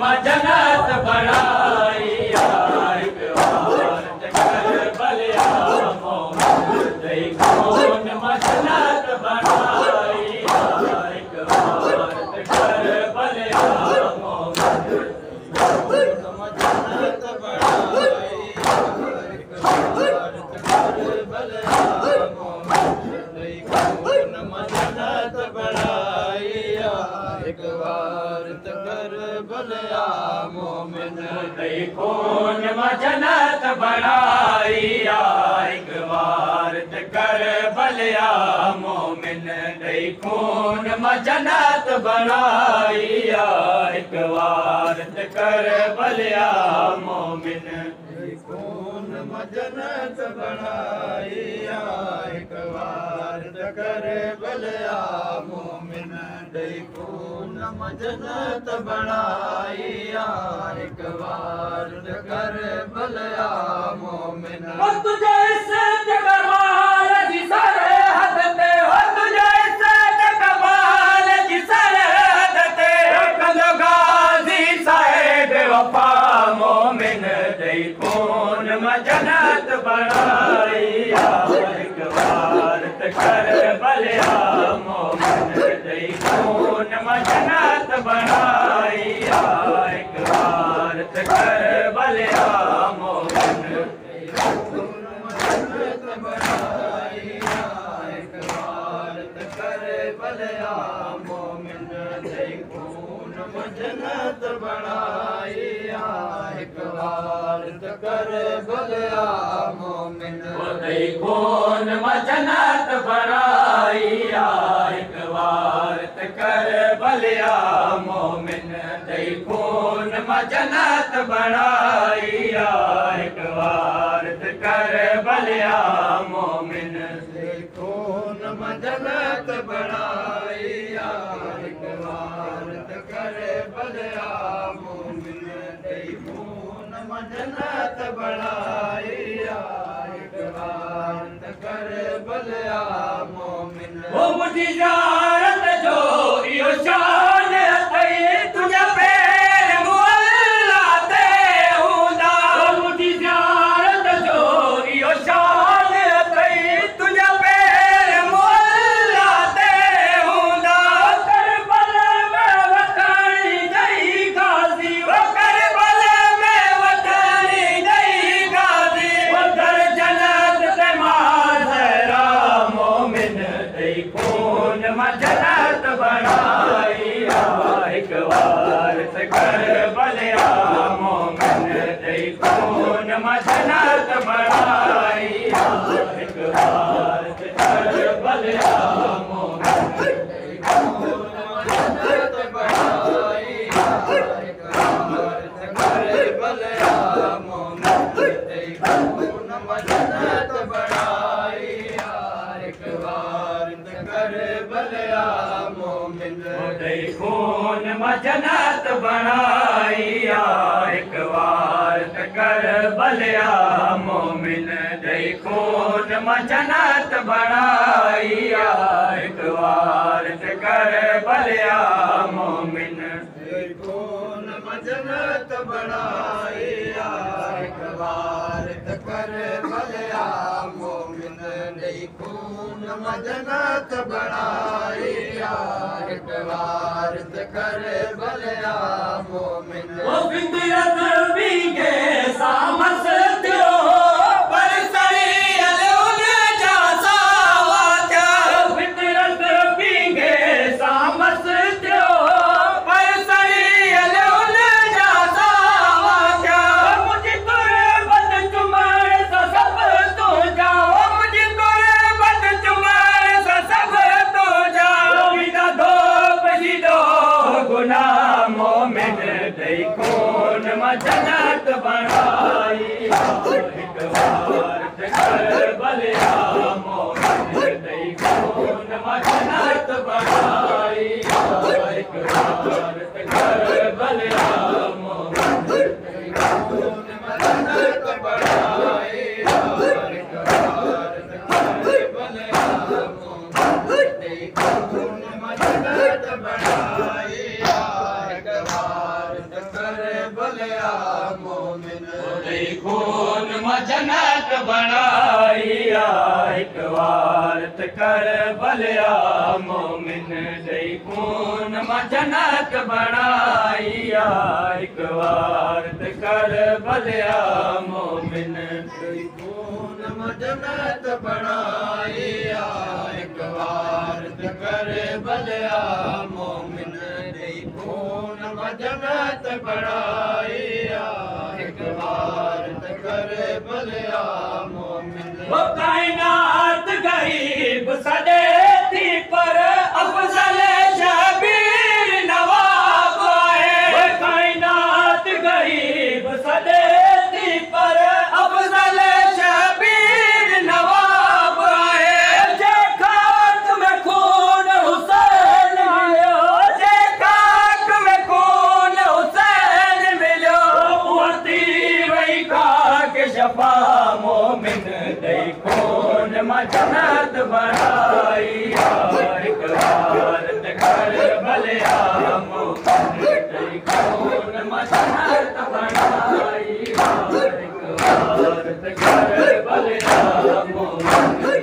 मां जन्नत बणाई हिक बार कर भलिया मोमिन ॾेई खून मां जन्नत बणाई हिक बार कर भलिया मोमिन जन्नत बणाई हिक बार कर भलिया मोमिन ॾेई खून मां जन्नत बणाई हिक बार कर भलिया मोमिन ॾेई खून मां जन्नत बणाई हिक बार कर भलिया मोमिन ॾेई खून मां जन्नत बणाई हिक बार कर भलिया मोमिन खून मां जन्नत बणाई हिक बार कर भलिया मोमिन ॾेई खून मां जन्नत बणाई हिक बार कर भलिया मोमिन तुझे इज़्ज़त कमाल जी सरहद ते तुझे इज़्ज़त कमाल जी सरहद ते कंदो गाज़ी साहिब वफ़ा मोमिन ॾेई खून मां जन्नत बणाई हिक बार कर भलिया मोमिन ॾेई खून मां जन्नत बणाई हिक बार कर भलिया मोमिन खून मां जन्नत बणाई हिक बार कर भलिया मोमिन ॾेई खून मां जन्नत बणाई हिक बार कर भलिया मोमिन ॾेई खून मां जन्नत बणाई हिक बार कर भलिया मोमिन ॾेई खून मां जन्नत बणाई हिक बार कर भलिया मोमिन ॾेई खून मां जन्नत बणाई हिक बार कर भलिया मोमिन ॾेई खून मां जन्नत बणाई हिक बार कर भलिया मोमिन ओ मुंहिंजी ज़ियारत जो इहो शान अथई तुंहिंजा पैर मुअल्ला ते हूंदा मुंहिंजी ज़ियारत जो इहो शान अथई तुंहिंजा पैर मुअल्ला ते हूंदा करबल में वतनी ॾेई गाज़ी करबल में वतनी ॾेई गाज़ी दर जन्नत ते मां ज़हरा मोमिन ॾेई खून मां जन्नत बणाई हिक बार कर भलिया मोमिन ॾेई खून मां जन्नत बणाई हिक बार कर भलिया मोमिन ॾेई खून मां जन्नत बणाई हिक बार कर भलिया मोमिन ॾेई खून मां जन्नत बणाई हिक बार कर भलिया मोमिन ॾेई खून मां जन्नत बणाई हिक बार कर भलिया मोमिन ॾेई खून मां जन्नत बणाई हिक बार कर भलिया मोमिन ॾेई खून मां जन्नत बणाई हिक बार कर भलिया मोमिन ॾेई खून मां जन्नत बणाई हिक बार कर भलिया मोमिन ओ फितरत भी के सामस थियो पर सड़ियल उन जा सावा थिया फितरत भी के सामस थियो पर सड़ियल उन जा सावा थिया मुंहिंजी तुरबत चुमण सां सभु तुंहिंजा मुंहिंजी तुरबत चुमण सां सभु तुंहिंजा गुनाह मोमिन ॾेई खून मां जन्नत बणाई हिक बार कर भलिया मोमिन ॾेई खून मां जन्नत बणाई हिक बार कर भलिया मोमिन ॾेई खून मां जन्नत बणाई हिक बार कर भलिया मोमिन ॾेई खून मां जन्नत बणाई हिक बार कर खून मां जन्नत बणाई हिक वार त कर भलिया मोमिन ॾेई खून मां जन्नत बणाई हिक वार त कर भलिया मोमिन ॾेई खून मां जन्नत बणाई हिक वार त कर भलिया मोमिन ॾेई खून मां जन्नत बणाई हिक वार त कर भलिया मोमिन वो कायनात गरीब सॾे थी पर अफ़ज़ल शबीर नवाब आहे वो कायनात गरीब सॾे थी पर अफ़ज़ल शबीर नवाब आहे जे खाक में खून हुसैन मिलियो जे खाक में खून हुसैन मिलियो उहती वई खाक शफ़ा मोमिन ॾेई खून मां जन्नत बणाई हिक वार त कर भलिया मोमिन ॾेई खून मां जन्नत बणाई हिक वार त कर भलिया मोमिन